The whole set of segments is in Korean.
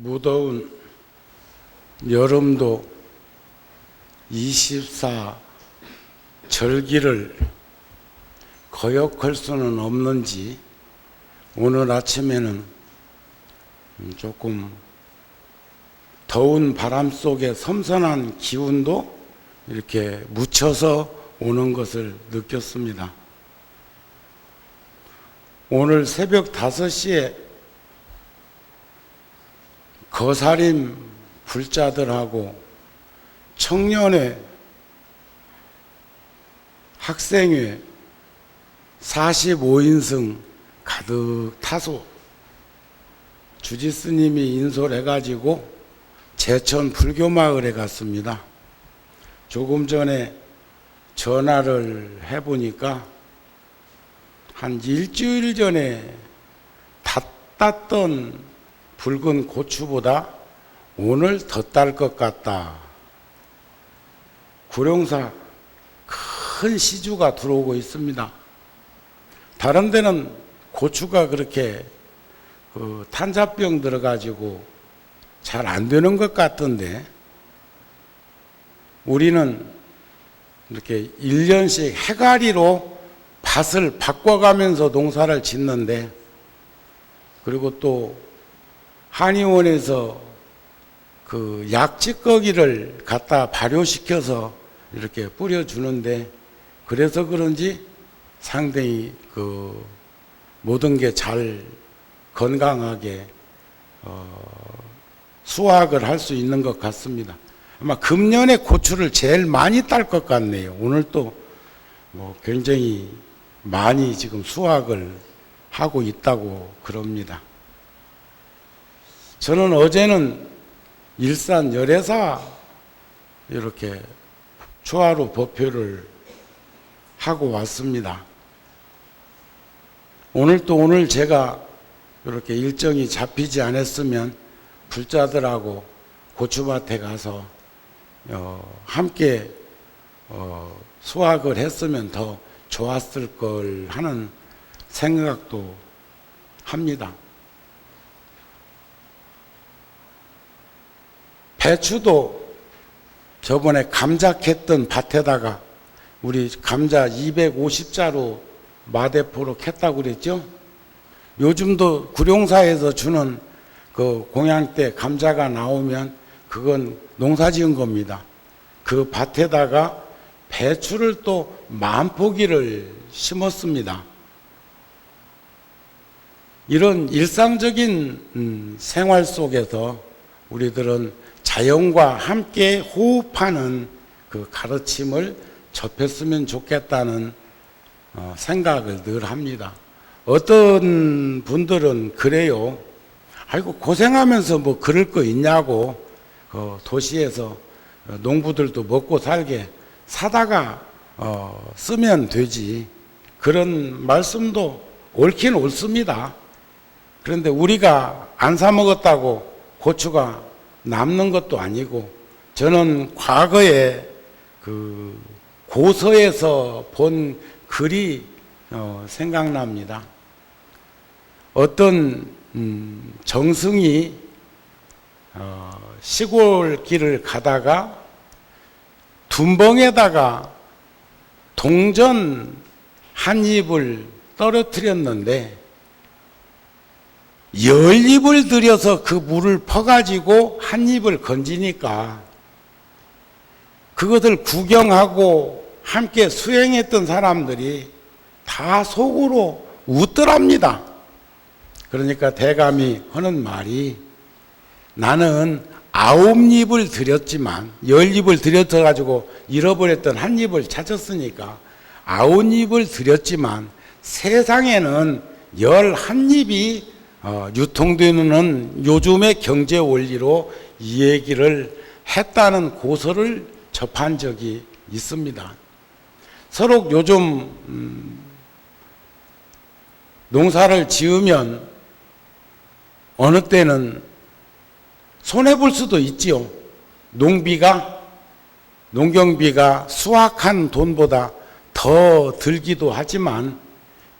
무더운 여름도 24 절기를 거역할 수는 없는지 오늘 아침에는 조금 더운 바람 속에 섬선한 기운도 이렇게 묻혀서 오는 것을 느꼈습니다. 오늘 새벽 5시에 거사림 불자들하고 청년회, 학생회 45인승 가득 타서 주지스님이 인솔 해가지고 제천 불교마을에 갔습니다. 조금 전에 전화를 해보니까 한 일주일 전에 다 땄던 붉은 고추보다 오늘 더 딸 것 같다. 구룡사 큰 시주가 들어오고 있습니다. 다른 데는 고추가 그렇게 탄자병 들어가지고 잘 안 되는 것 같던데 우리는 이렇게 1년씩 해가리로 밭을 바꿔가면서 농사를 짓는데, 그리고 또 한의원에서 그 약찌꺼기를 갖다 발효시켜서 이렇게 뿌려주는데, 그래서 그런지 상당히 그 모든 게 잘 건강하게 수확을 할 수 있는 것 같습니다. 아마 금년에 고추를 제일 많이 딸 것 같네요. 오늘 또 뭐 굉장히 많이 지금 수확을 하고 있다고 그럽니다. 저는 어제는 일산 열애사 이렇게 초하루 법회를 하고 왔습니다. 오늘 제가 이렇게 일정이 잡히지 않았으면 불자들하고 고추밭에 가서 함께 수확을 했으면 더 좋았을 걸 하는 생각도 합니다. 배추도 저번에 감자 캤던 밭에다가 우리 감자 250자루 마대포로 캤다고 그랬죠? 요즘도 구룡사에서 주는 그 공양 때 감자가 나오면 그건 농사 지은 겁니다. 그 밭에다가 배추를 또 10,000포기를 심었습니다. 이런 일상적인 생활 속에서 우리들은 자연과 함께 호흡하는 그 가르침을 접했으면 좋겠다는 생각을 늘 합니다. 어떤 분들은 그래요. 아이고 고생하면서 뭐 그럴 거 있냐고, 도시에서 농부들도 먹고 살게 사다가 쓰면 되지. 그런 말씀도 옳긴 옳습니다. 그런데 우리가 안 사 먹었다고 고추가 남는 것도 아니고, 저는 과거에 그 고서에서 본 글이 생각납니다. 어떤 정승이 시골 길을 가다가 둔벙에다가 동전 한 입을 떨어뜨렸는데 10입을 들여서 그 물을 퍼가지고 한 입을 건지니까 그것을 구경하고 함께 수행했던 사람들이 다 속으로 웃더랍니다. 그러니까 대감이 하는 말이, 나는 9입을 들였지만 10입을 들여가지고 잃어버렸던 한 입을 찾았으니까 9입을 들였지만 세상에는 11입이 유통되는 요즘의 경제 원리로 이 얘기를 했다는 고서를 접한 적이 있습니다. 서로 요즘 농사를 지으면 어느 때는 손해볼 수도 있지요. 농경비가 수확한 돈보다 더 들기도 하지만,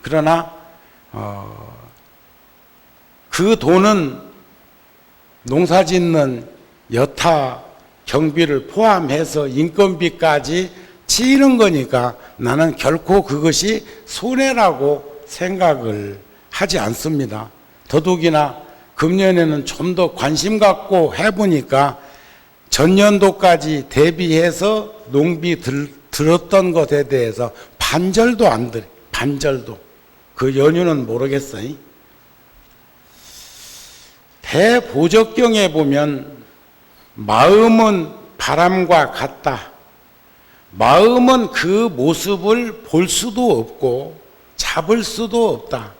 그러나 그 돈은 농사짓는 여타 경비를 포함해서 인건비까지 치이는 거니까 나는 결코 그것이 손해라고 생각을 하지 않습니다. 더욱이나 금년에는 좀 더 관심 갖고 해보니까 전년도까지 대비해서 농비 들었던 것에 대해서 반절도 안 들어. 반절도. 그 연유는 모르겠어요. 대보적경에 보면 마음은 바람과 같다. 마음은 그 모습을 볼 수도 없고 잡을 수도 없다.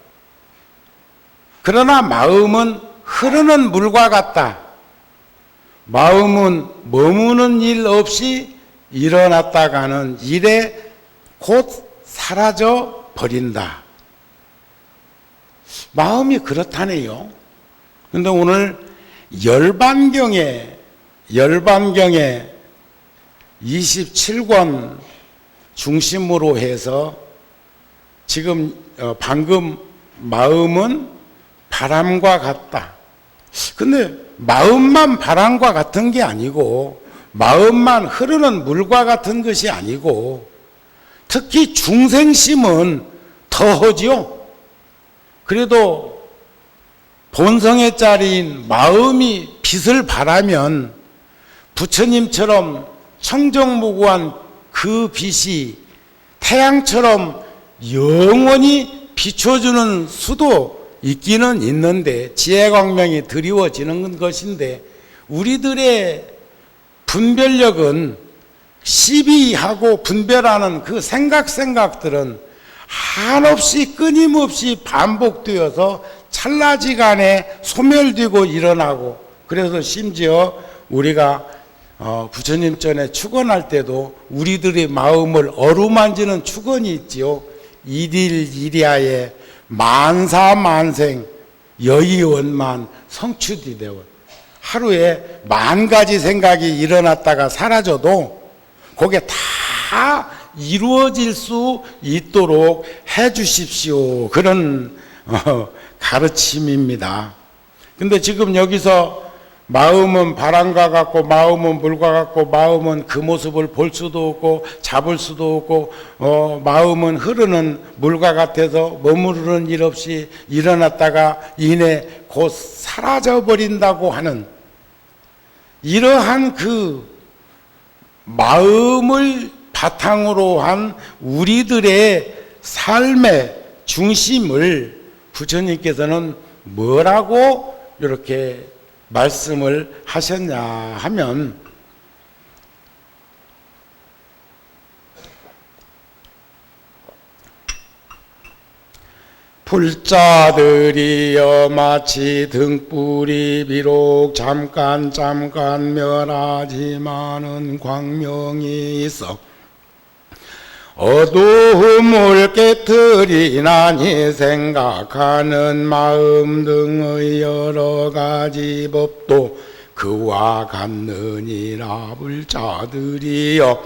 그러나 마음은 흐르는 물과 같다. 마음은 머무는 일 없이 일어났다가는 일에 곧 사라져 버린다. 마음이 그렇다네요. 근데 오늘 열반경에 27권 중심으로 해서 지금 방금 마음은 바람과 같다. 근데 마음만 바람과 같은 게 아니고 마음만 흐르는 물과 같은 것이 아니고 특히 중생심은 더하지요. 그래도 본성의 자리인 마음이 빛을 발하면 부처님처럼 청정무구한 그 빛이 태양처럼 영원히 비춰주는 수도 있기는 있는데 지혜광명이 드리워지는 것인데 우리들의 분별력은 시비하고 분별하는 그 생각들은 한없이 끊임없이 반복되어서 찰나지간에 소멸되고 일어나고 그래서 심지어 우리가 부처님 전에 축원할 때도 우리들의 마음을 어루만지는 축원이 있지요. 일일이하에 만사만생 여의원만 성취되되원 하루에 10,000가지 생각이 일어났다가 사라져도 그게 다 이루어질 수 있도록 해 주십시오. 그런 가르침입니다. 근데 지금 여기서 마음은 바람과 같고 마음은 물과 같고 마음은 그 모습을 볼 수도 없고 잡을 수도 없고 마음은 흐르는 물과 같아서 머무르는 일 없이 일어났다가 이내 곧 사라져 버린다고 하는 이러한 그 마음을 바탕으로 한 우리들의 삶의 중심을 부처님께서는 뭐라고 이렇게 말씀을 하셨냐 하면 불자들이여 마치 등불이 비록 잠깐 멸하지만은 광명이 있어 어두움을 깨뜨리나니 생각하는 마음 등의 여러 가지 법도 그와 같느니라. 불자들이여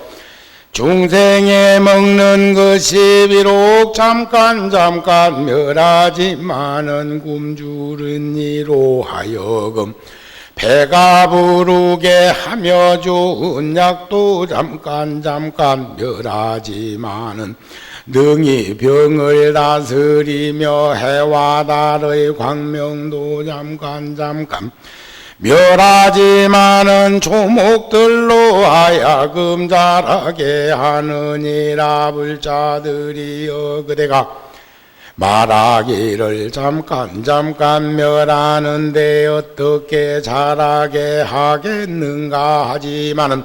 중생에 먹는 것이 비록 잠깐 멸하지만은 굶주린 이로 하여금 배가 부르게 하며 좋은 약도 잠깐 멸하지만은 능히 병을 다스리며 해와 달의 광명도 잠깐 멸하지만은 조목들로 하여금 자라게 하느니라. 불자들이여 그대가 말하기를 잠깐 멸하는데 어떻게 자라게 하겠는가 하지만은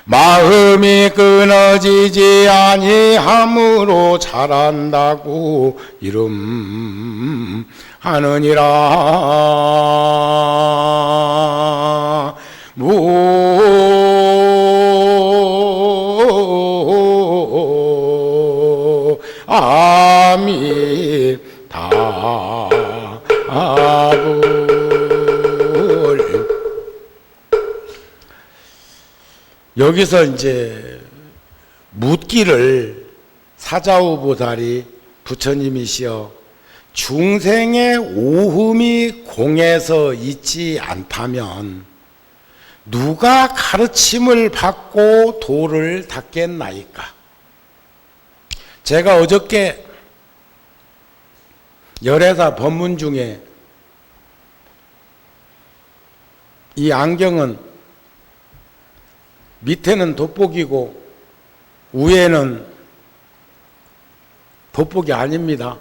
마음이 끊어지지 아니함으로 자란다고 이름하느니라. 여기서 이제 묻기를 사자우보살이 부처님이시여 중생의 오흠이 공에서 있지 않다면 누가 가르침을 받고 도를 닦겠나이까. 제가 어저께 열애사 법문 중에 이 안경은 밑에는 돋보기고 위에는 돋보기 아닙니다.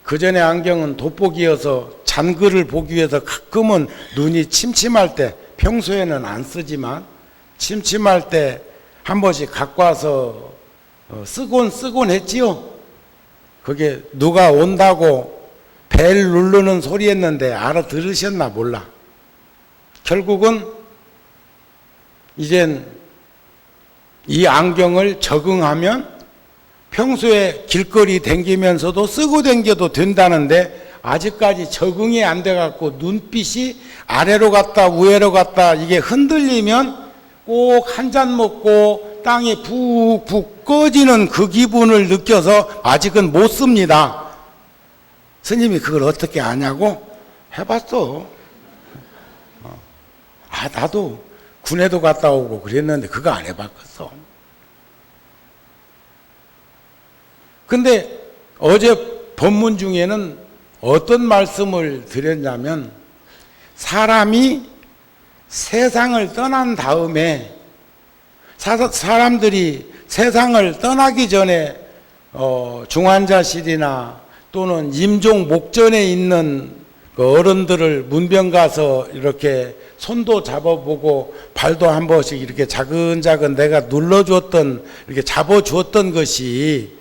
그 전에 안경은 돋보기여서 잔글을 보기 위해서 가끔은 눈이 침침할 때, 평소에는 안 쓰지만 침침할 때 한 번씩 갖고 와서 쓰곤 했지요. 그게 누가 온다고 벨 누르는 소리였는데 알아들으셨나 몰라. 결국은 이젠 이 안경을 적응하면 평소에 길거리 댕기면서도 쓰고 댕겨도 된다는데 아직까지 적응이 안 돼갖고 눈빛이 아래로 갔다 위로 갔다 이게 흔들리면 꼭 한 잔 먹고 땅이 푹푹 꺼지는 그 기분을 느껴서 아직은 못 씁니다. 스님이 그걸 어떻게 아냐고? 해봤어. 나도 군에도 갔다 오고 그랬는데 그거 안 해봤겠어. 근데 어제 법문 중에는 어떤 말씀을 드렸냐면 사람이 세상을 떠난 다음에 사람들이 세상을 떠나기 전에 중환자실이나 또는 임종 목전에 있는 그 어른들을 문병 가서 이렇게 손도 잡아보고 발도 한 번씩 이렇게 자근자근 내가 눌러주었던 이렇게 잡아주었던 것이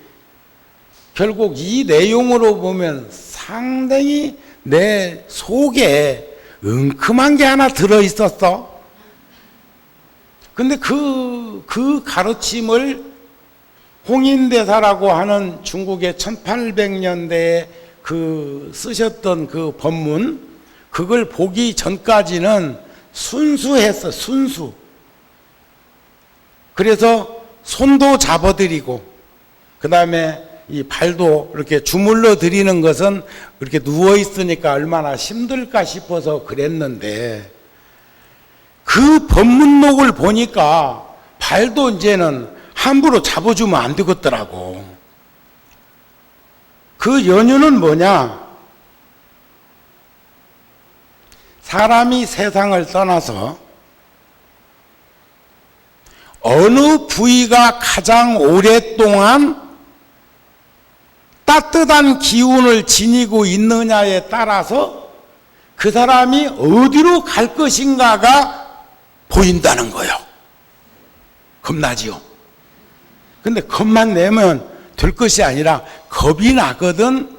결국 이 내용으로 보면 상당히 내 속에 은큼한 게 하나 들어있었어. 근데 그 가르침을 홍인대사라고 하는 중국의 1800년대에 쓰셨던 그 법문, 그걸 보기 전까지는 순수했어, 순수. 그래서 손도 잡아드리고, 그 다음에 이 발도 이렇게 주물러 드리는 것은 이렇게 누워있으니까 얼마나 힘들까 싶어서 그랬는데, 그 법문록을 보니까 발도 이제는 함부로 잡아주면 안 되겠더라고. 그 연유는 뭐냐? 사람이 세상을 떠나서 어느 부위가 가장 오랫동안 따뜻한 기운을 지니고 있느냐에 따라서 그 사람이 어디로 갈 것인가가 보인다는 거예요. 겁나지요? 근데 겁만 내면 될 것이 아니라 겁이 나거든.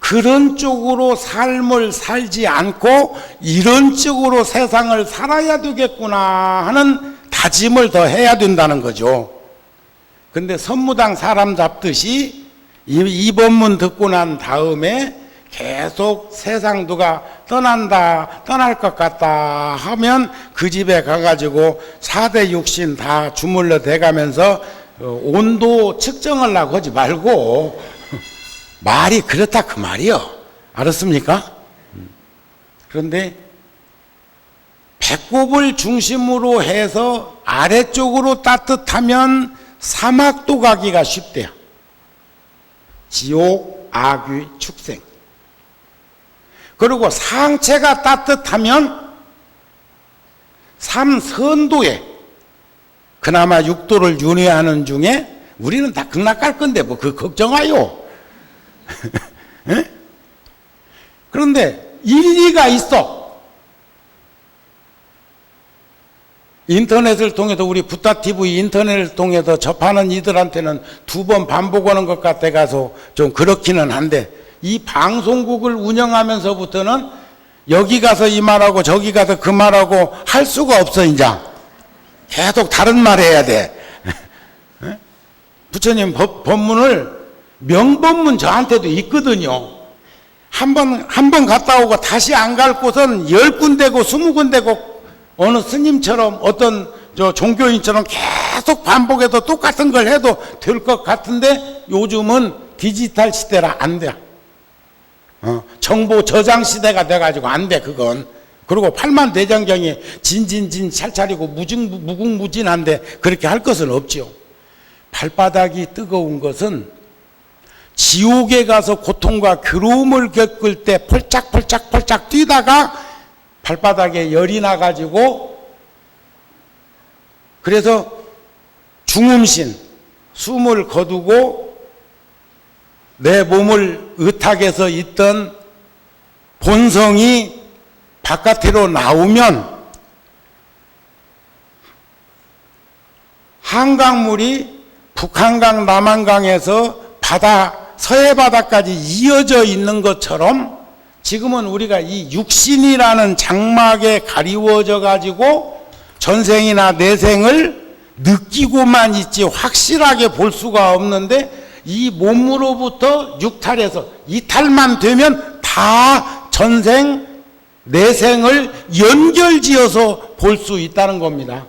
그런 쪽으로 삶을 살지 않고 이런 쪽으로 세상을 살아야 되겠구나 하는 다짐을 더 해야 된다는 거죠. 근데 선무당 사람 잡듯이 이 법문 듣고 난 다음에 계속 세상 누가 떠날 것 같다 하면 그 집에 가가지고 4대 육신 다 주물러 대가면서 온도 측정하려고 하지 말고 말이 그렇다 그 말이요. 알았습니까? 그런데 배꼽을 중심으로 해서 아래쪽으로 따뜻하면 사막도 가기가 쉽대요. 지옥, 악귀, 축생. 그리고 상체가 따뜻하면 삼선도에 그나마 육도를 윤회하는 중에 우리는 다 극락갈 건데 뭐 그 걱정하요. 그런데 일리가 있어. 인터넷을 통해서 우리 부타TV 인터넷을 통해서 접하는 이들한테는 2번 반복하는 것 같아가서 좀 그렇기는 한데 이 방송국을 운영하면서부터는 여기 가서 이 말하고 저기 가서 그 말하고 할 수가 없어. 이제 계속 다른 말 해야 돼. 부처님 법문을 명법문 저한테도 있거든요. 한 번 갔다 오고 다시 안 갈 곳은 10군데고 20군데고 어느 스님처럼 어떤 종교인처럼 계속 반복해서 똑같은 걸 해도 될 것 같은데 요즘은 디지털 시대라 안 돼. 정보 저장 시대가 돼가지고 안 돼, 그건. 그리고 팔만대장경에 진진진 찰찰이고 무궁무진한데 그렇게 할 것은 없죠. 발바닥이 뜨거운 것은 지옥에 가서 고통과 괴로움을 겪을 때 펄짝펄짝펄짝 뛰다가 발바닥에 열이 나가지고, 그래서 중음신, 숨을 거두고 내 몸을 의탁해서 있던 본성이 바깥으로 나오면 한강물이 북한강, 남한강에서 바다, 서해 바다까지 이어져 있는 것처럼 지금은 우리가 이 육신이라는 장막에 가리워져 가지고 전생이나 내생을 느끼고만 있지 확실하게 볼 수가 없는데, 이 몸으로부터 육탈해서 이탈만 되면 다 전생, 내생을 연결지어서 볼 수 있다는 겁니다.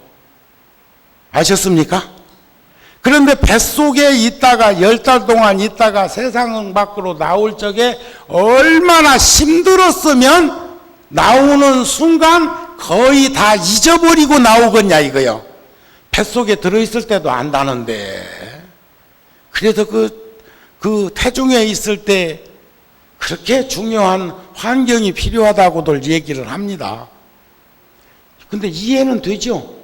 아셨습니까? 그런데 뱃속에 있다가 10달 동안 있다가 세상 밖으로 나올 적에 얼마나 힘들었으면 나오는 순간 거의 다 잊어버리고 나오겠냐 이거요. 뱃속에 들어있을 때도 안다는데. 그래서 그 태중에 있을 때 그렇게 중요한 환경이 필요하다고들 얘기를 합니다. 근데 이해는 되죠?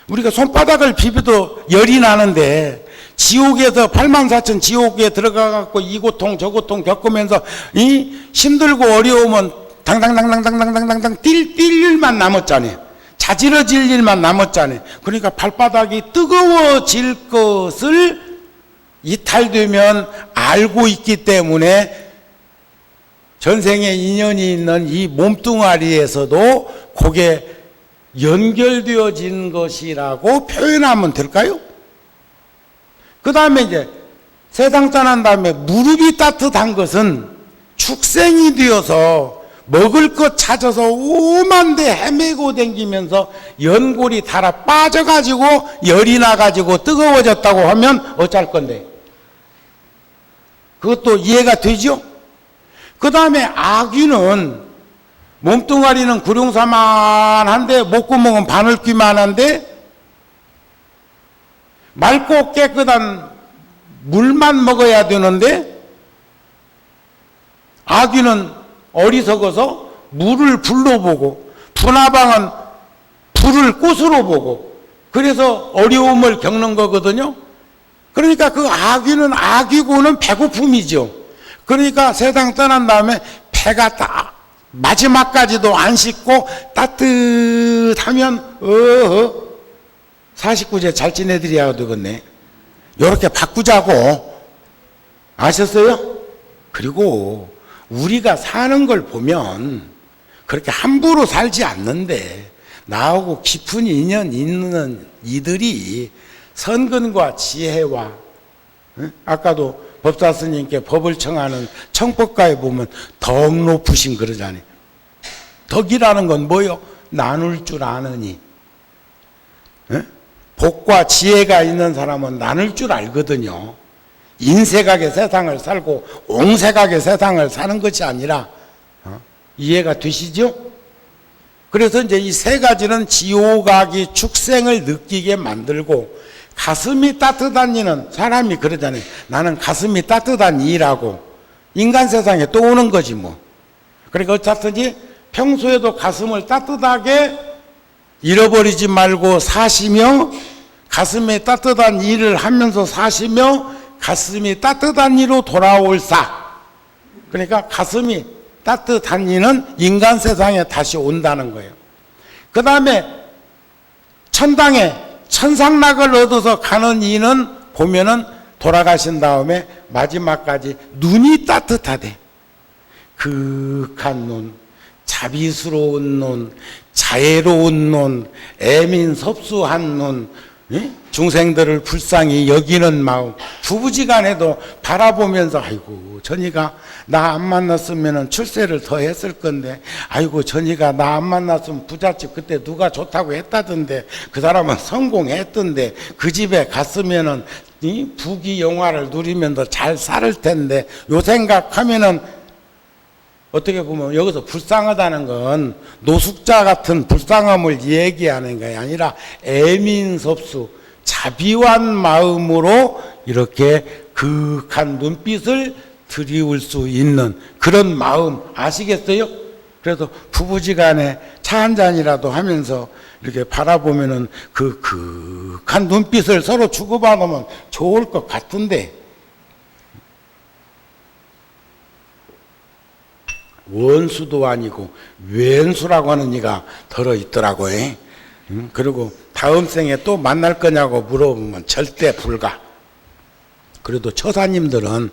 우리가 손바닥을 비벼도 열이 나는데 지옥에서 84,000 지옥에 들어가갖고 이 고통 저 고통 겪으면서 이 힘들고 어려우면 당당당당당당당당 뛸 일만 남았잖아요. 자지러질 일만 남았잖아요. 그러니까 발바닥이 뜨거워질 것을 이탈되면 알고 있기 때문에 전생에 인연이 있는 이 몸뚱아리에서도 그게 연결되어진 것이라고 표현하면 될까요? 그 다음에 이제 세상 떠난 다음에 무릎이 따뜻한 것은 축생이 되어서 먹을 것 찾아서 오만데 헤매고 댕기면서 연골이 달아 빠져가지고 열이 나가지고 뜨거워졌다고 하면 어쩔 건데? 그것도 이해가 되죠? 그 다음에 아귀는 몸뚱아리는 구룡사만한데 목구멍은 바늘귀만한데 맑고 깨끗한 물만 먹어야 되는데 아귀는 어리석어서 물을 불로 보고 분화방은 불을 꽃으로 보고 그래서 어려움을 겪는 거거든요. 그러니까 그 아귀는 아귀고는 배고픔이죠. 그러니까 세상 떠난 다음에 배가 딱 마지막까지도 안 씻고 따뜻하면 49제 잘 지내드려야 되겠네. 요렇게 바꾸자고. 아셨어요? 그리고 우리가 사는 걸 보면 그렇게 함부로 살지 않는데 나하고 깊은 인연 있는 이들이 선근과 지혜와, 아까도 법사 스님께 법을 청하는 청법가에 보면 덕 높으심 그러잖아요. 덕이라는 건 뭐요? 나눌 줄 아느니. 복과 지혜가 있는 사람은 나눌 줄 알거든요. 인색하게 세상을 살고 옹색하게 세상을 사는 것이 아니라, 이해가 되시죠? 그래서 이제 이 세 가지는 지옥악이 축생을 느끼게 만들고, 가슴이 따뜻한 이는 사람이 그러잖아요. 나는 가슴이 따뜻한 이라고. 인간 세상에 또 오는 거지 뭐. 그러니까 어차피 평소에도 가슴을 따뜻하게 잃어버리지 말고 사시며, 가슴에 따뜻한 일을 하면서 사시며 가슴이 따뜻한 이로 돌아올사. 그러니까 가슴이 따뜻한 이는 인간 세상에 다시 온다는 거예요. 그 다음에 천당에 천상락을 얻어서 가는 이는 보면은 돌아가신 다음에 마지막까지 눈이 따뜻하대. 그윽한 눈, 자비스러운 눈, 자애로운 눈, 애민섭수한 눈, 중생들을 불쌍히 여기는 마음, 부부지간에도 바라보면서 아이고 전이가 나 안 만났으면 출세를 더 했을 건데, 아이고 전이가 나 안 만났으면 부잣집 그때 누가 좋다고 했다던데, 그 사람은 성공했던데, 그 집에 갔으면은 이 부귀 영화를 누리면서 잘 살 텐데 요 생각하면은 어떻게 보면 여기서 불쌍하다는 건 노숙자 같은 불쌍함을 얘기하는 게 아니라 애민섭수 자비한 마음으로 이렇게 극한 눈빛을 들이울 수 있는 그런 마음 아시겠어요? 그래서 부부지간에 차 한 잔이라도 하면서 이렇게 바라보면은 그 극한 눈빛을 서로 주고받으면 좋을 것 같은데 원수도 아니고 왼수라고 하는 이가 들어있더라고요. 그리고 다음 생에 또 만날 거냐고 물어보면 절대 불가. 그래도 처사님들은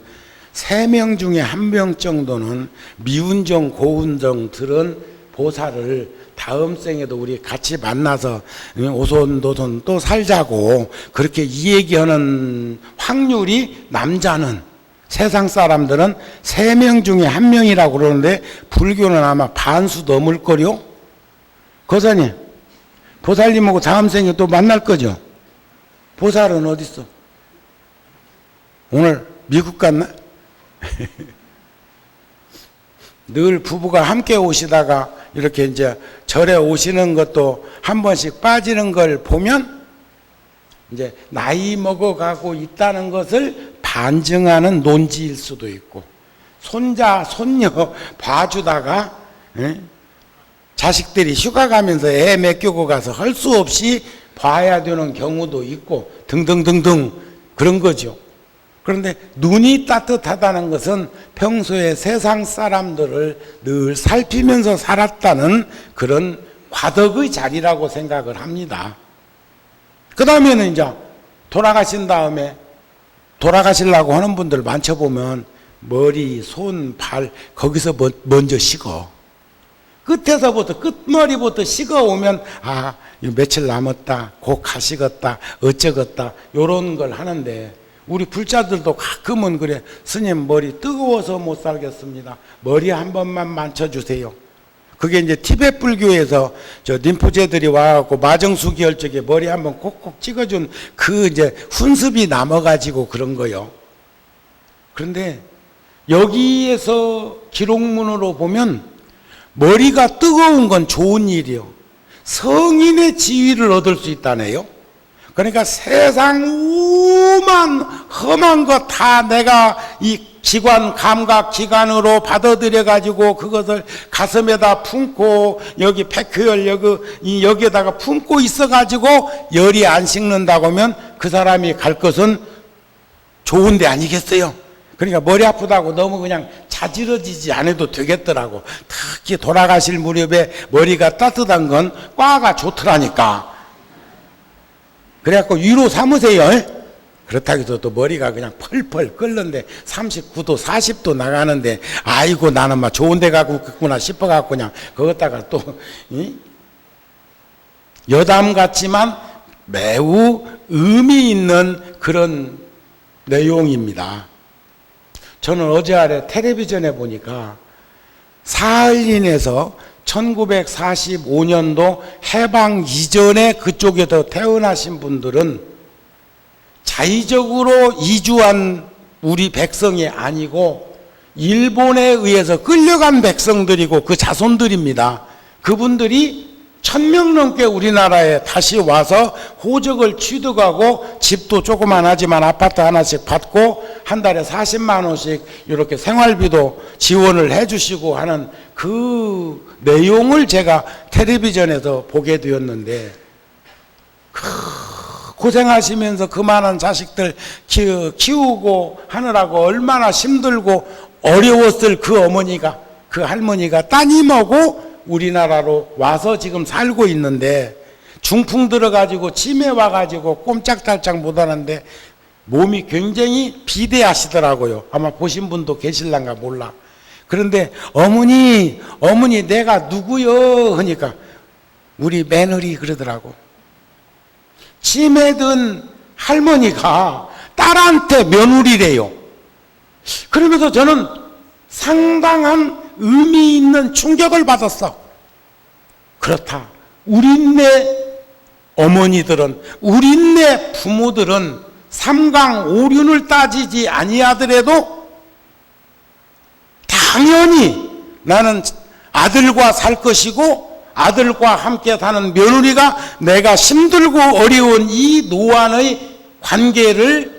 3명 중에 1명 정도는 미운정 고운정 들은 보살을 다음 생에도 우리 같이 만나서 오손도손 또 살자고 그렇게 이 얘기하는 확률이 남자는 세상 사람들은 3명 중에 1명이라고 그러는데 불교는 아마 반수 넘을 거요. 거사님, 보살님하고 다음 생에 또 만날 거죠? 보살은 어디 있어? 오늘 미국 갔나? 늘 부부가 함께 오시다가 이렇게 이제 절에 오시는 것도 한 번씩 빠지는 걸 보면 이제 나이 먹어가고 있다는 것을 반증하는 논지일 수도 있고 손자, 손녀 봐주다가 자식들이 휴가 가면서 애 맡기고 가서 할 수 없이 봐야 되는 경우도 있고 등등등등 그런 거죠. 그런데 눈이 따뜻하다는 것은 평소에 세상 사람들을 늘 살피면서 살았다는 그런 과덕의 자리라고 생각을 합니다. 그 다음에는 이제 돌아가신 다음에 돌아가시려고 하는 분들 만져보면 머리, 손, 발 거기서 먼저 식어. 끝에서부터 끝머리부터 식어오면 아 이거 며칠 남았다, 곧 가시겠다, 어쩌겠다 요런 걸 하는데 우리 불자들도 가끔은 그래. 스님 머리 뜨거워서 못 살겠습니다. 머리 한 번만 만져주세요. 그게 이제 티베트 불교에서 저 림포제들이 와갖고 마정수기할 적에 머리 한번 콕콕 찍어준 그 이제 훈습이 남아가지고 그런 거요. 그런데 여기에서 기록문으로 보면 머리가 뜨거운 건 좋은 일이요. 성인의 지위를 얻을 수 있다네요. 그러니까 세상 오만 험한 거 다 내가 이 기관, 감각, 기관으로 받아들여 가지고 그것을 가슴에다 품고 여기 백회열 여기에다가 품고 있어 가지고 열이 안 식는다고 하면 그 사람이 갈 것은 좋은 데 아니겠어요? 그러니까 머리 아프다고 너무 그냥 자지러지지 않아도 되겠더라고. 특히 돌아가실 무렵에 머리가 따뜻한 건 꽈가 좋더라니까. 그래갖고 위로 삼으세요. 그렇다고 해서 또 머리가 그냥 펄펄 끓는데 39도 40도 나가는데 아이고 나는 막 좋은 데 가고 있구나 싶어갖고 그냥 거기다가 또 여담 같지만 매우 의미 있는 그런 내용입니다. 저는 어제 아래 텔레비전에 보니까 사할린에서 1945년도 해방 이전에 그쪽에서 태어나신 분들은 자의적으로 이주한 우리 백성이 아니고 일본에 의해서 끌려간 백성들이고 그 자손들입니다. 그분들이 1000명 넘게 우리나라에 다시 와서 호적을 취득하고 집도 조그만하지만 아파트 하나씩 받고 한 달에 40만 원씩 이렇게 생활비도 지원을 해주시고 하는 그 내용을 제가 텔레비전에서 보게 되었는데 고생하시면서 그만한 자식들 키우고 하느라고 얼마나 힘들고 어려웠을 그 어머니가 그 할머니가 따님하고 우리나라로 와서 지금 살고 있는데 중풍 들어가지고 치매 와가지고 꼼짝달짝 못하는데 몸이 굉장히 비대하시더라고요. 아마 보신 분도 계실란가 몰라. 그런데 어머니 내가 누구요? 하니까 우리 며느리 그러더라고. 치매든 할머니가 딸한테 며느리래요. 그러면서 저는 상당한 의미 있는 충격을 받았어. 그렇다. 우리네 어머니들은 우리네 부모들은 삼강오륜을 따지지 아니하더라도 당연히 나는 아들과 살 것이고 아들과 함께 사는 며느리가 내가 힘들고 어려운 이 노안의 관계를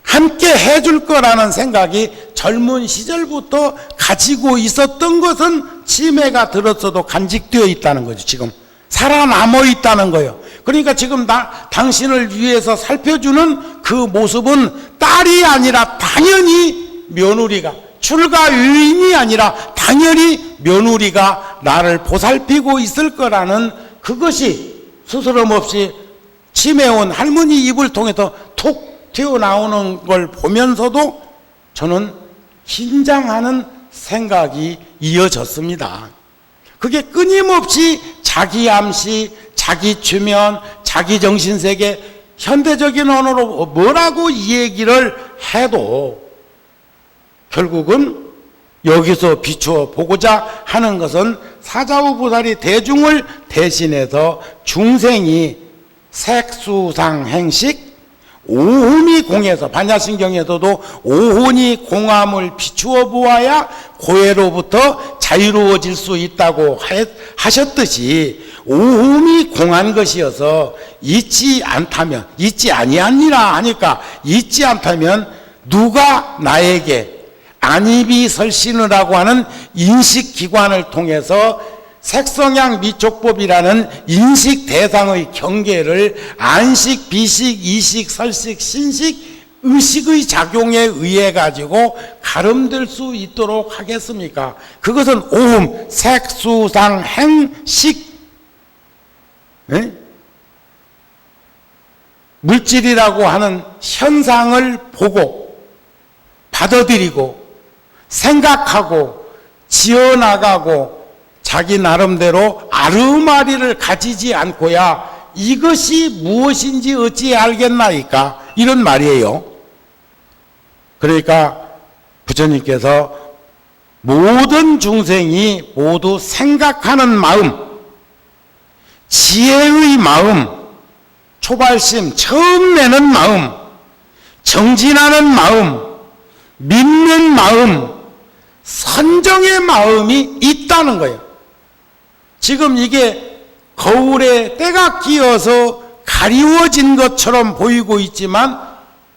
함께 해줄 거라는 생각이 젊은 시절부터 가지고 있었던 것은 치매가 들었어도 간직되어 있다는 거죠. 지금 살아남아 있다는 거예요. 그러니까 지금 당신을 위해서 살펴주는 그 모습은 딸이 아니라 당연히 며느리가, 출가 유인이 아니라 당연히 며느리가 나를 보살피고 있을 거라는 그것이 스스럼 없이 치매 온 할머니 입을 통해서 툭 튀어나오는 걸 보면서도 저는 긴장하는 생각이 이어졌습니다. 그게 끊임없이 자기 암시, 자기 주면, 자기 정신세계, 현대적인 언어로 뭐라고 이 얘기를 해도 결국은 여기서 비추어 보고자 하는 것은 사자우보살이 대중을 대신해서 중생이 색수상 행식, 오훈이 공에서, 반야신경에서도 오훈이 공함을 비추어 보아야 고해로부터 자유로워질 수 있다고 하셨듯이 오훈이 공한 것이어서 잊지 않다면, 잊지 아니하니라 하니까 잊지 않다면 누가 나에게 안입이설신이라고 하는 인식기관을 통해서 색성향 미촉법이라는 인식 대상의 경계를 안식, 비식, 이식, 설식, 신식, 의식의 작용에 의해 가지고 가름될 수 있도록 하겠습니까? 그것은 오음, 색, 수, 상, 행, 식, 물질이라고 하는 현상을 보고 받아들이고 생각하고 지어나가고 자기 나름대로 아르마리를 가지지 않고야 이것이 무엇인지 어찌 알겠나이까? 이런 말이에요. 그러니까 부처님께서 모든 중생이 모두 생각하는 마음, 지혜의 마음, 초발심, 처음 내는 마음, 정진하는 마음, 믿는 마음, 선정의 마음이 있다는 거예요. 지금 이게 거울에 때가 끼어서 가리워진 것처럼 보이고 있지만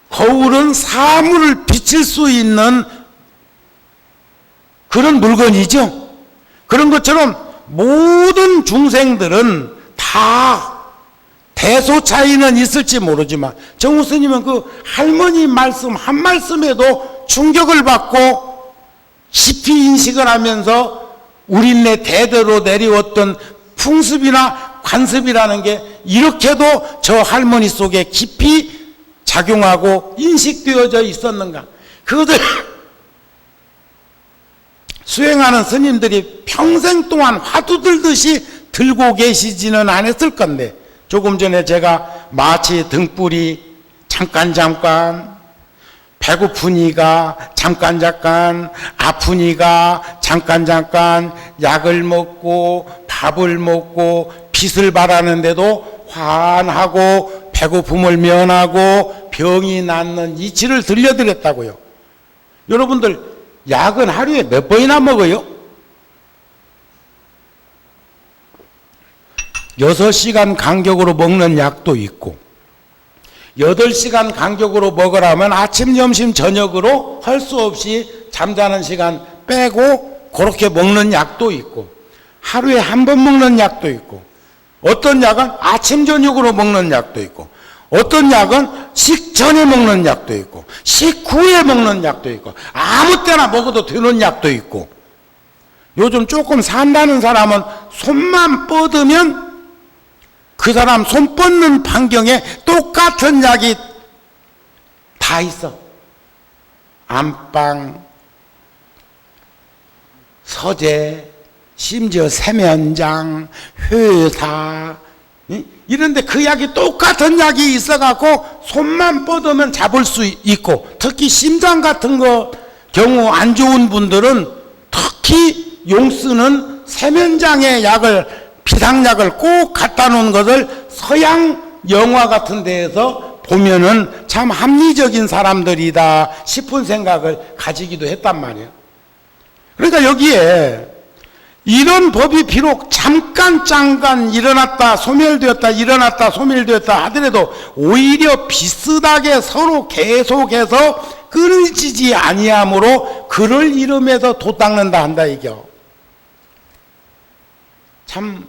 거울은 사물을 비칠 수 있는 그런 물건이죠. 그런 것처럼 모든 중생들은 다 대소 차이는 있을지 모르지만 정우 스님은 그 할머니 말씀 한 말씀에도 충격을 받고 깊이 인식을 하면서 우리네 대대로 내려왔던 풍습이나 관습이라는 게 이렇게도 저 할머니 속에 깊이 작용하고 인식되어져 있었는가. 그것을 수행하는 스님들이 평생 동안 화두 들듯이 들고 계시지는 않았을 건데 조금 전에 제가 마치 등불이 잠깐 배고프니까 잠깐 아프니까 잠깐 약을 먹고 밥을 먹고 빚을 바라는데도 환하고 배고픔을 면하고 병이 낫는 이치를 들려드렸다고요. 여러분들 약은 하루에 몇 번이나 먹어요? 6시간 간격으로 먹는 약도 있고 8시간 간격으로 먹으라면 아침, 점심, 저녁으로 할 수 없이 잠자는 시간 빼고 그렇게 먹는 약도 있고 하루에 한 번 먹는 약도 있고 어떤 약은 아침, 저녁으로 먹는 약도 있고 어떤 약은 식전에 먹는 약도 있고 식후에 먹는 약도 있고 아무 때나 먹어도 되는 약도 있고 요즘 조금 산다는 사람은 손만 뻗으면 그 사람 손 뻗는 반경에 똑같은 약이 다 있어. 안방, 서재, 심지어 세면장, 회사 이런데 그 약이 똑같은 약이 있어갖고 손만 뻗으면 잡을 수 있고 특히 심장 같은 거 경우 안 좋은 분들은 특히 용 쓰는 세면장에 약을 비상약을 꼭 갖다 놓은 것을 서양 영화 같은 데에서 보면은 참 합리적인 사람들이다 싶은 생각을 가지기도 했단 말이에요. 그러니까 여기에 이런 법이 비록 잠깐 일어났다 소멸되었다 일어났다 소멸되었다 하더라도 오히려 비슷하게 서로 계속해서 끊어지지 아니하므로 그를 이름에서 도 닦는다 한다 이겨. 참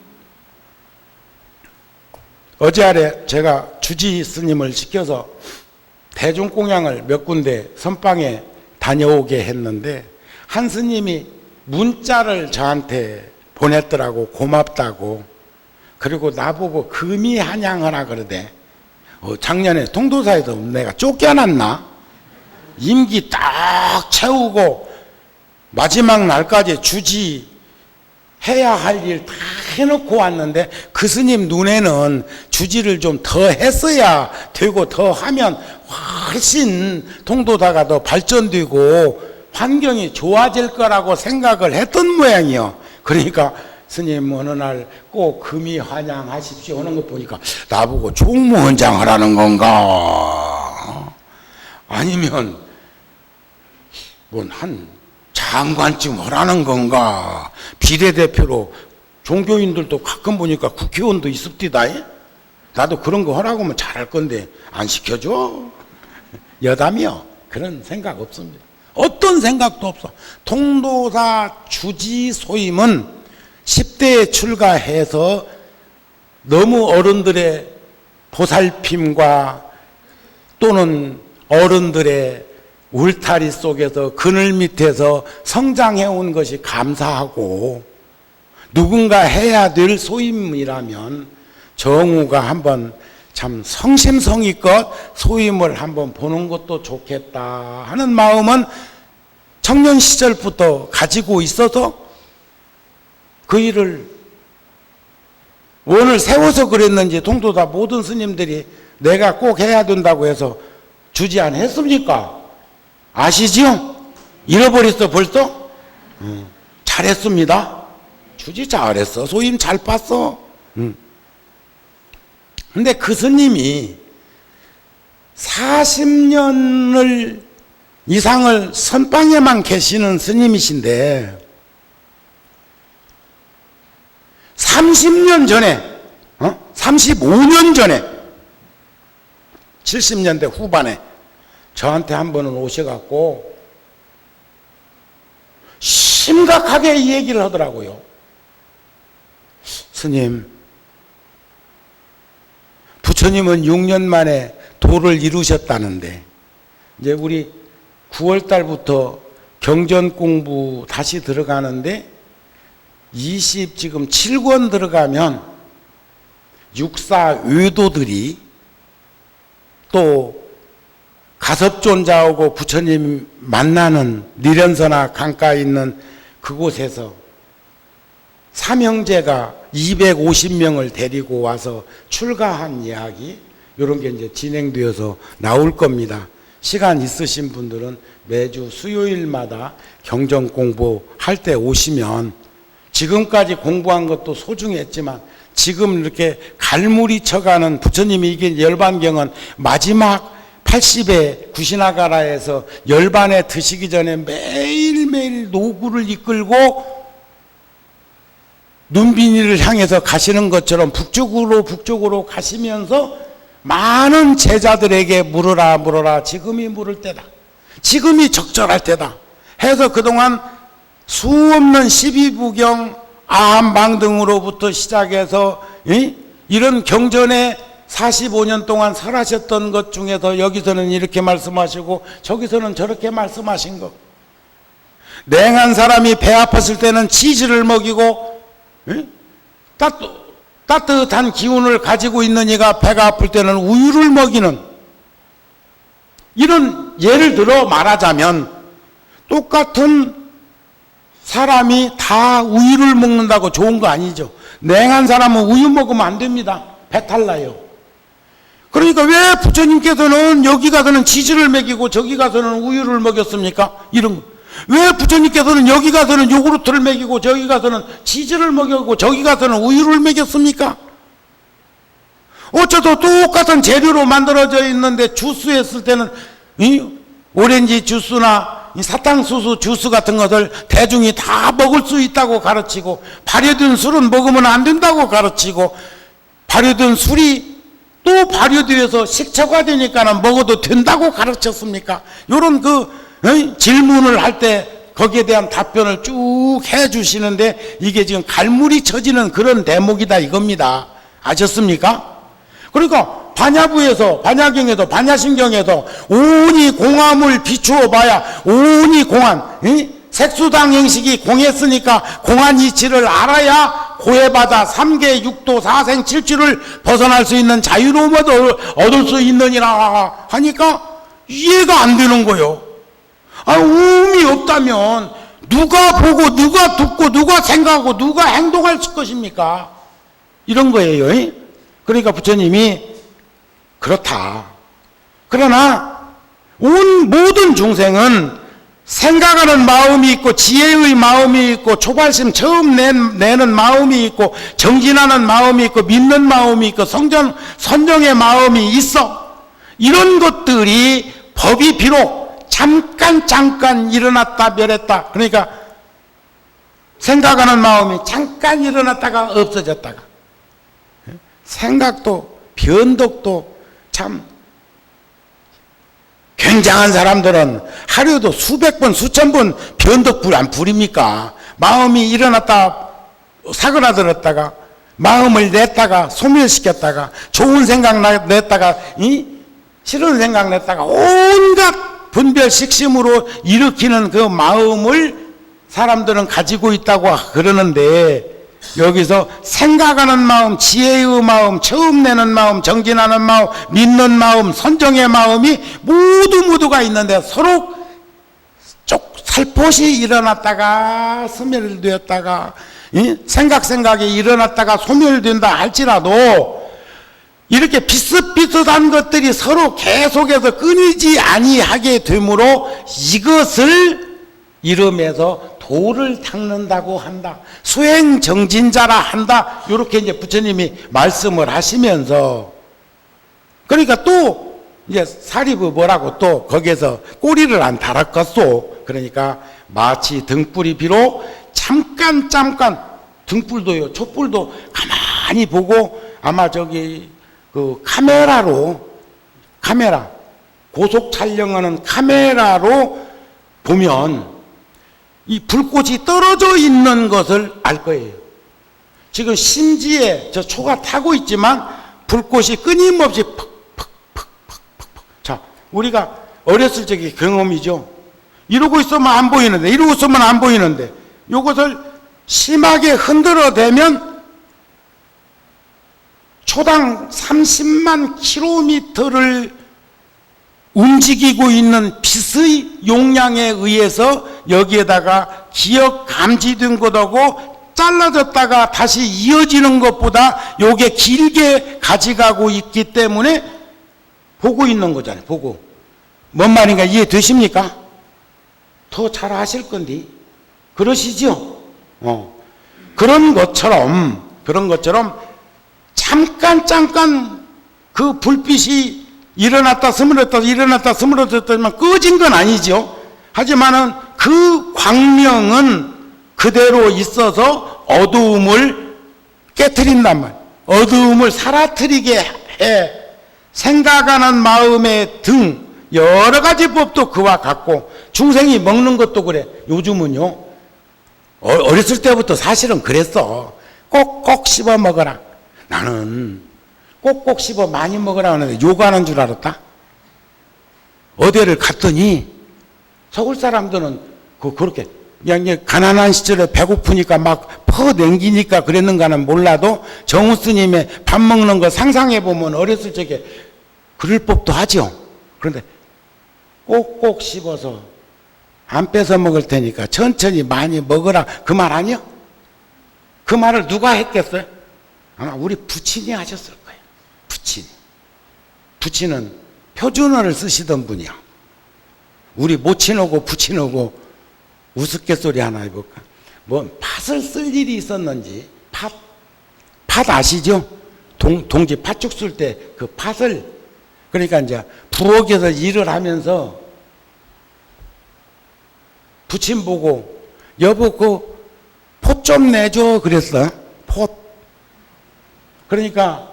어제 아래 제가 주지 스님을 시켜서 대중공양을 몇 군데 선방에 다녀오게 했는데 한 스님이 문자를 저한테 보냈더라고. 고맙다고. 그리고 나보고 금이 한양하라 그러대. 작년에 통도사에서 내가 쫓겨났나? 임기 딱 채우고 마지막 날까지 주지 해야 할 일 다 해놓고 왔는데 그 스님 눈에는 주지를 좀 더 했어야 되고 더 하면 훨씬 통도사가 더 발전되고 환경이 좋아질 거라고 생각을 했던 모양이요. 그러니까 스님 어느 날 꼭 금이 환양하십시오 하는 거 보니까 나보고 총무원장 하라는 건가? 아니면 뭔 한 장관쯤 하라는 건가? 비례대표로 종교인들도 가끔 보니까 국회의원도 있습디다. 나도 그런 거 하라고 하면 잘할 건데 안 시켜줘? 여담이요. 그런 생각 없습니다. 어떤 생각도 없어. 통도사 주지 소임은 10대에 출가해서 너무 어른들의 보살핌과 또는 어른들의 울타리 속에서 그늘 밑에서 성장해 온 것이 감사하고 누군가 해야 될 소임이라면 정우가 한번 참 성심성의껏 소임을 한번 보는 것도 좋겠다 하는 마음은 청년 시절부터 가지고 있어서 그 일을 원을 세워서 그랬는지 통도사 모든 스님들이 내가 꼭 해야 된다고 해서 주지 안 했습니까? 아시지요? 잃어버렸어 벌써? 잘했습니다. 주지 잘했어. 소임 잘 봤어. 근데 그 스님이 40년을 이상을 선방에만 계시는 스님이신데 30년 전에 35년 전에 70년대 후반에 저한테 한 번은 오셔갖고 심각하게 이 얘기를 하더라고요. 스님, 부처님은 6년 만에 도를 이루셨다는데 이제 우리 9월 달부터 경전 공부 다시 들어가는데 27권 들어가면 육사 외도들이 또 가섭존자하고 부처님 만나는 니련서나 강가에 있는 그곳에서 삼형제가 250명을 데리고 와서 출가한 이야기 이런 게 이제 진행되어서 나올 겁니다. 시간 있으신 분들은 매주 수요일마다 경전 공부할 때 오시면 지금까지 공부한 것도 소중했지만 지금 이렇게 갈무리 쳐가는 부처님이 이게 열반경은 마지막 80에 구시나가라에서 열반에 드시기 전에 매일매일 노구를 이끌고 눈비니를 향해서 가시는 것처럼 북쪽으로 가시면서 많은 제자들에게 물으라 지금이 물을 때다. 지금이 적절할 때다. 해서 그동안 수없는 12부경 아함방 등으로부터 시작해서 이런 경전에 45년 동안 설하셨던 것 중에서 여기서는 이렇게 말씀하시고 저기서는 저렇게 말씀하신 것. 냉한 사람이 배 아팠을 때는 치즈를 먹이고 따뜻한 기운을 가지고 있는 이가 배가 아플 때는 우유를 먹이는 이런 예를 들어 말하자면 똑같은 사람이 다 우유를 먹는다고 좋은 거 아니죠. 냉한 사람은 우유 먹으면 안 됩니다. 배탈 나요. 그러니까 왜 부처님께서는 여기 가서는 치즈를 먹이고 저기 가서는 우유를 먹였습니까? 이런 거. 왜 부처님께서는 여기 가서는 요구르트를 먹이고 저기 가서는 치즈를 먹이고 저기 가서는 우유를 먹였습니까? 어쩌도 똑같은 재료로 만들어져 있는데 주스 했을 때는 이 오렌지 주스나 이 사탕수수 주스 같은 것을 대중이 다 먹을 수 있다고 가르치고, 발효된 술은 먹으면 안 된다고 가르치고, 발효된 술이 또 발효되어서 식초가 되니까는 먹어도 된다고 가르쳤습니까? 요런 질문을 할 때 거기에 대한 답변을 쭉 해주시는데, 이게 지금 갈무리 쳐지는 그런 대목이다 이겁니다. 아셨습니까? 그러니까 반야부에서, 반야경에서, 반야신경에서 오니 공함을 비추어 봐야 오니 공한, 색수당 형식이 공했으니까 공한 이치를 알아야 고해바다 3계 6도 4생 7주를 벗어날 수 있는 자유로움을 얻을 수 있느니라 하니까 이해가 안 되는 거요. 음이 없다면 누가 보고 누가 듣고 누가 생각하고 누가 행동할 것입니까? 이런 거예요. 그러니까 부처님이 그렇다. 그러나 모든 중생은 생각하는 마음이 있고, 지혜의 마음이 있고, 초발심 처음 내는 마음이 있고, 정진하는 마음이 있고, 믿는 마음이 있고, 선정의 마음이 있어. 이런 것들이 법이 비록 잠깐 일어났다 멸했다, 그러니까 생각하는 마음이 잠깐 일어났다가 없어졌다가, 생각도 변덕도 참 굉장한 사람들은 하루에도 수백 번 수천 번 변덕불 안 부립니까? 마음이 일어났다 사그라들었다가, 마음을 냈다가 소멸시켰다가, 좋은 생각 냈다가 싫은 생각 냈다가, 온갖 분별 식심으로 일으키는 그 마음을 사람들은 가지고 있다고 그러는데, 여기서 생각하는 마음, 지혜의 마음, 처음 내는 마음, 정진하는 마음, 믿는 마음, 선정의 마음이 모두가 있는데, 서로 살포시 일어났다가 소멸되었다가, 생각이 일어났다가 소멸된다 할지라도 이렇게 비슷비슷한 것들이 서로 계속해서 끊이지 아니하게 되므로 이것을 이름에서 도를 닦는다고 한다. 수행정진자라 한다. 이렇게 이제 부처님이 말씀을 하시면서, 그러니까 또 이제 사리부 뭐라고 또 거기에서 꼬리를 안 달았겠소. 그러니까 마치 등불이 비록 잠깐 등불도요, 촛불도 가만히 보고, 아마 카메라 고속 촬영하는 카메라로 보면 이 불꽃이 떨어져 있는 것을 알 거예요. 지금 심지에 저 초가 타고 있지만 불꽃이 끊임없이 팍팍팍팍팍. 자, 우리가 어렸을 적의 경험이죠. 이러고 있으면 안 보이는데, 이러고 있으면 안 보이는데, 이것을 심하게 흔들어대면 초당 30만 킬로미터를 움직이고 있는 빛의 용량에 의해서 여기에다가 기억 감지된 것하고 잘라졌다가 다시 이어지는 것보다 요게 길게 가져가고 있기 때문에 보고 있는 거잖아요. 보고. 뭔 말인가 이해되십니까? 더 잘 아실 건데. 그러시죠? 그런 것처럼 잠깐 그 불빛이 일어났다 스물었다지만 꺼진 건 아니죠. 하지만은 그 광명은 그대로 있어서 어두움을 깨트린단 말이에요. 어두움을 사라뜨리게 해. 생각하는 마음의 등 여러 가지 법도 그와 같고, 중생이 먹는 것도 그래. 요즘은요, 어렸을 때부터 사실은 그랬어. 꼭꼭 씹어 먹어라. 나는 꼭꼭 씹어 많이 먹으라 하는데 요구하는 줄 알았다? 어디를 갔더니 서울 사람들은 그렇게 그냥 가난한 시절에 배고프니까 막 퍼냉기니까 그랬는가는 몰라도 정우 스님의 밥 먹는 거 상상해 보면 어렸을 적에 그럴 법도 하죠. 그런데 꼭꼭 씹어서 안 뺏어 먹을 테니까 천천히 많이 먹으라, 그 말 아니요? 그 말을 누가 했겠어요? 아마 우리 부친이 하셨을 거예요. 부친은 표준어를 쓰시던 분이야. 우리 모친하고 부친하고 우스갯소리 하나 해볼까? 뭐 팥을 쓸 일이 있었는지, 팥 아시죠? 동지 팥죽 쓸 때 그 팥을, 그러니까 이제 부엌에서 일을 하면서 부친 보고 여보 그 폿 좀 내줘 그랬어. 폿. 그러니까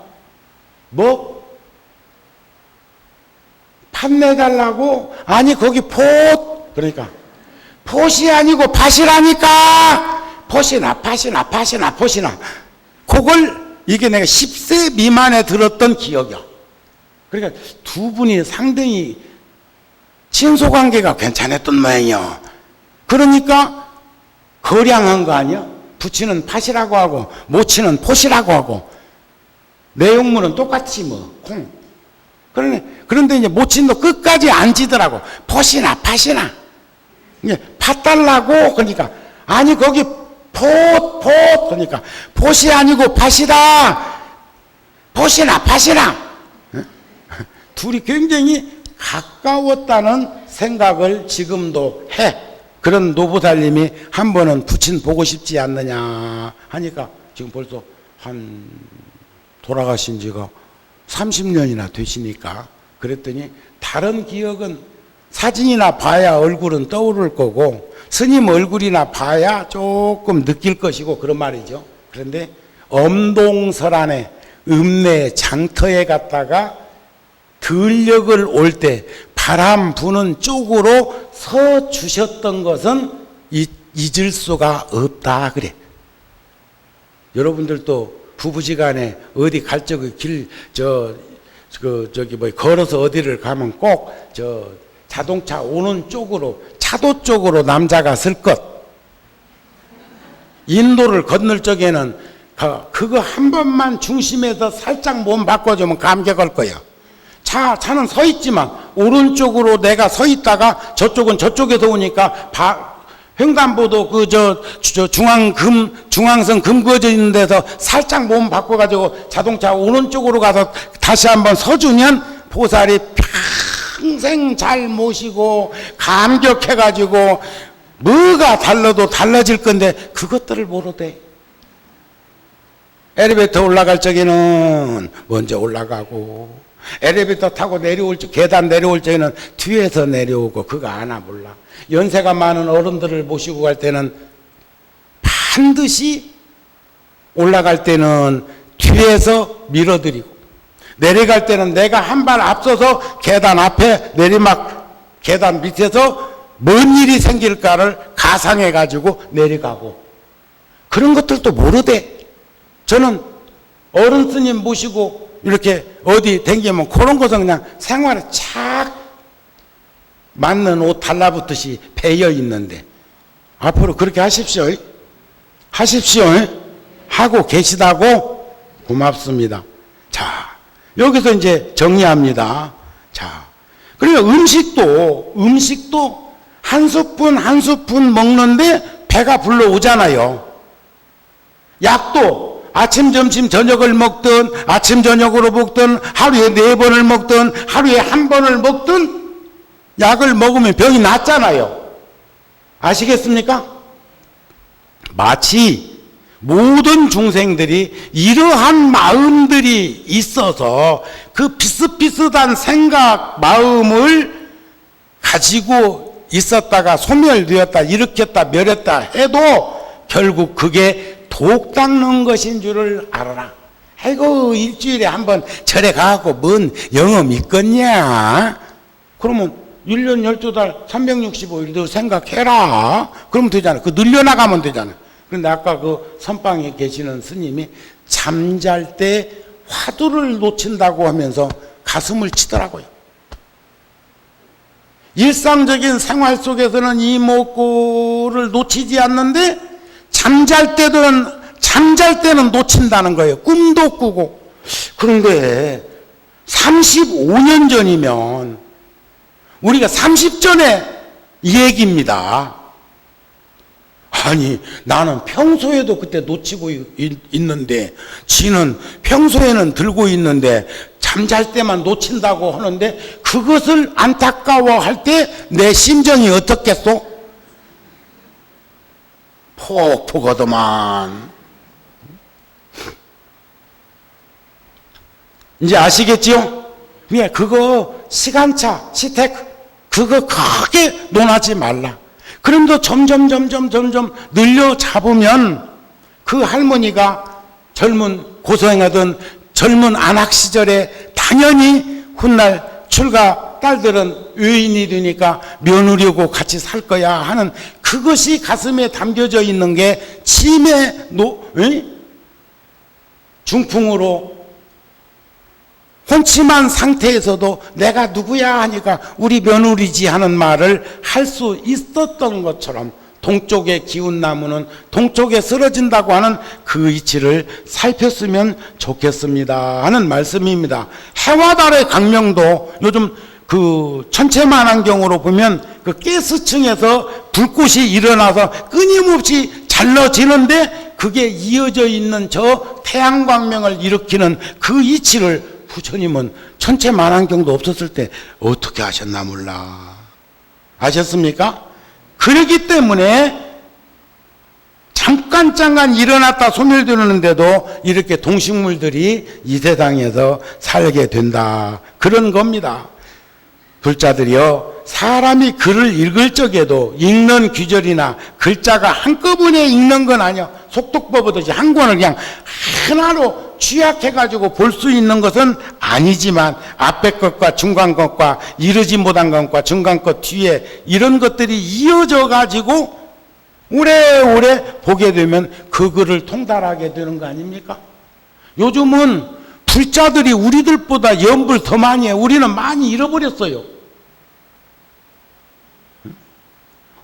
뭐 팥 내달라고? 아니 거기 폿. 그러니까 폿이 아니고 팥이라니까. 폿이나 팥이나 팥이나 폿이나. 그걸 이게 내가 10세 미만에 들었던 기억이야. 그러니까 두 분이 상당히 친소관계가 괜찮았던 모양이야. 그러니까 거량한 거 아니야? 부치는 팥이라고 하고 모치는 폿이라고 하고 내용물은 똑같이 뭐 콩. 그런데 이제 모친도 끝까지 안 지더라고. 폿이나 팥이나. 이제 팥 달라고. 그러니까 아니 거기 폿 그러니까 폿이 아니고 팥이다. 폿이나 팥이나. 둘이 굉장히 가까웠다는 생각을 지금도 해. 그런 노부살님이 한 번은 부친 보고 싶지 않느냐 하니까 지금 벌써 한 돌아가신 지가 30년이나 되시니까 그랬더니 다른 기억은 사진이나 봐야 얼굴은 떠오를 거고 스님 얼굴이나 봐야 조금 느낄 것이고 그런 말이죠. 그런데 엄동설안에 읍내 장터에 갔다가 들녘을 올 때 바람 부는 쪽으로 서 주셨던 것은 잊을 수가 없다 그래. 여러분들도 부부지간에 어디 갈 적에 걸어서 어디를 가면 꼭 자동차 오는 쪽으로 차도 쪽으로 남자가 쓸 것. 인도를 건널 적에는 그거 한 번만 중심에서 살짝 몸 바꿔주면 감격할 거야. 차는 서 있지만 오른쪽으로 내가 서 있다가 저쪽은 저쪽에서 오니까 횡단보도 중앙선 금 그어져 있는 데서 살짝 몸 바꿔가지고 자동차 오른쪽으로 가서 다시 한번 서주면 보살이 평생 잘 모시고 감격해가지고 뭐가 달라도 달라질 건데 그것들을 모르대. 엘리베이터 올라갈 적에는 먼저 올라가고 엘리베이터 타고 계단 내려올 적에는 뒤에서 내려오고 그거 아나 몰라. 연세가 많은 어른들을 모시고 갈 때는 반드시 올라갈 때는 뒤에서 밀어드리고 내려갈 때는 내가 한 발 앞서서 계단 앞에 내리막 계단 밑에서 뭔 일이 생길까를 가상해 가지고 내려가고 그런 것들도 모르대. 저는 어른 스님 모시고 이렇게 어디 댕기면 그런 것은 그냥 생활에 착 맞는 옷 달라붙듯이 배어 있는데 앞으로 그렇게 하십시오. 하고 계시다고 고맙습니다. 자, 여기서 이제 정리합니다. 자, 그러니까 음식도 한 스푼 먹는데 배가 불러오잖아요. 약도 아침, 점심, 저녁을 먹든 아침, 저녁으로 먹든 하루에 4번을 먹든 하루에 1번을 먹든 약을 먹으면 병이 낫잖아요. 아시겠습니까? 마치 모든 중생들이 이러한 마음들이 있어서 그 비슷비슷한 생각, 마음을 가지고 있었다가 소멸되었다, 일으켰다, 멸했다 해도 결국 그게 독 닦는 것인 줄을 알아라. 아이고 일주일에 한번 절에 가고 뭔 영업 있겠냐. 그러면 1년 12달 365일도 생각해라. 그러면 되잖아. 그 늘려나가면 되잖아. 그런데 아까 그 선방에 계시는 스님이 잠잘 때 화두를 놓친다고 하면서 가슴을 치더라고요. 일상적인 생활 속에서는 이목구를 놓치지 않는데 잠잘 때는 놓친다는 거예요. 꿈도 꾸고. 그런데 35년 전이면 우리가 30전에 얘기입니다. 아니 나는 평소에도 그때 놓치고 있는데 지는 평소에는 들고 있는데 잠잘 때만 놓친다고 하는데 그것을 안타까워할 때 내 심정이 어떻겠소? 폭폭하더만. 이제 아시겠지요? 예, 그거 시간차, 시테크, 그거 크게 논하지 말라. 그럼도 점점 늘려 잡으면 그 할머니가 고생하던 젊은 안학 시절에 당연히 훗날 출가 딸들은 의인이 되니까 며느리고 같이 살 거야 하는 그것이 가슴에 담겨져 있는 게 치매 중풍으로 혼침한 상태에서도 내가 누구야 하니까 우리 며느리지 하는 말을 할 수 있었던 것처럼 동쪽의 기운 나무는 동쪽에 쓰러진다고 하는 그 이치를 살폈으면 좋겠습니다 하는 말씀입니다. 해와 달의 강명도 요즘 그 천체만환경으로 보면 그 가스층에서 불꽃이 일어나서 끊임없이 잘라지는데 그게 이어져 있는 저 태양광명을 일으키는 그 이치를 부처님은 천체만환경도 없었을 때 어떻게 하셨나 몰라. 아셨습니까? 그렇기 때문에 잠깐 일어났다 소멸되는데도 이렇게 동식물들이 이 세상에서 살게 된다. 그런 겁니다. 불자들이요, 사람이 글을 읽을 적에도 읽는 귀절이나 글자가 한꺼번에 읽는 건 아니야. 속독법 보듯이 한 권을 그냥 하나로 취약해가지고 볼 수 있는 것은 아니지만 앞에 것과 중간 것과 이르지 못한 것과 중간 것 뒤에 이런 것들이 이어져 가지고 오래오래 보게 되면 그 글을 통달하게 되는 거 아닙니까? 요즘은 불자들이 우리들보다 연불 더 많이 해. 우리는 많이 잃어버렸어요.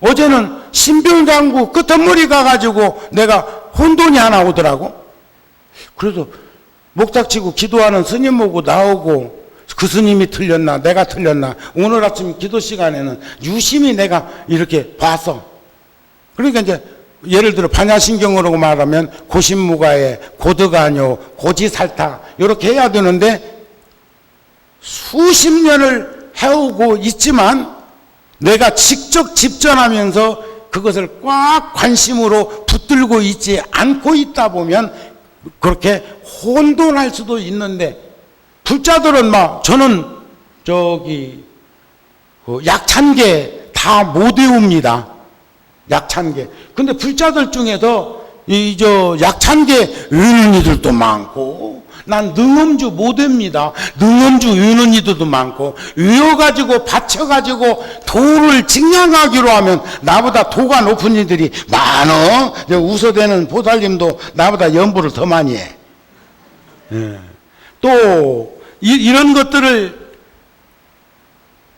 어제는 신별강구 끄트머리 가가지고 내가 혼돈이 하나 오더라고. 그래서 목닥치고 기도하는 스님 보고 나오고 그 스님이 틀렸나 내가 틀렸나 오늘 아침 기도 시간에는 유심히 내가 이렇게 봤어. 그러니까 이제 예를 들어 반야신경으로 말하면 고신무가에 고득아뇨 고지살타 이렇게 해야 되는데 수십 년을 해오고 있지만 내가 직접 집전하면서 그것을 꽉 관심으로 붙들고 있지 않고 있다 보면 그렇게 혼돈할 수도 있는데 불자들은 저는 약찬게 다 못 외웁니다. 약찬게. 근데 불자들 중에서 약찬게 외우는 이들도 많고 난 능엄주 못 외웁니다. 능엄주 외우는 이들도 많고 외워가지고 바쳐가지고 도를 직량하기로 하면 나보다 도가 높은 이들이 많어. 우서대는 보살님도 나보다 연부를 더 많이 해. 또 이런 것들을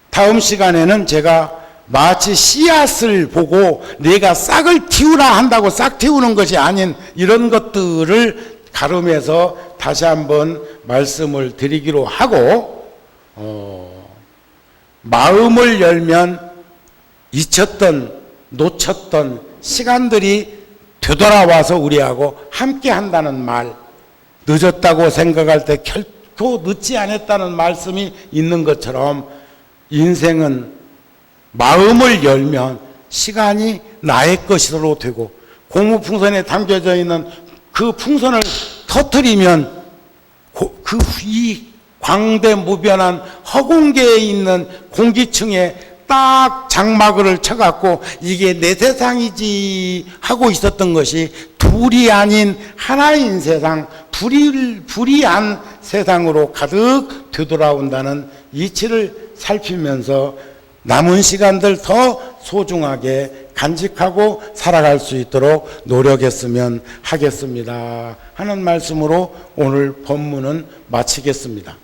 다음 시간에는 제가 마치 씨앗을 보고 내가 싹을 틔우라 한다고 싹 틔우는 것이 아닌 이런 것들을 가름해서 다시 한번 말씀을 드리기로 하고 마음을 열면 잊혔던 놓쳤던 시간들이 되돌아와서 우리하고 함께 한다는 말, 늦었다고 생각할 때 결코 늦지 않았다는 말씀이 있는 것처럼 인생은 마음을 열면 시간이 나의 것으로 되고 공무풍선에 담겨져 있는 그 풍선을 터뜨리면 이 광대무변한 허공계에 있는 공기층에 딱 장마구를 쳐갖고 이게 내 세상이지 하고 있었던 것이 둘이 아닌 하나인 세상, 불이한 세상으로 가득 되돌아온다는 이치를 살피면서 남은 시간들 더 소중하게 간직하고 살아갈 수 있도록 노력했으면 하겠습니다 하는 말씀으로 오늘 법문은 마치겠습니다.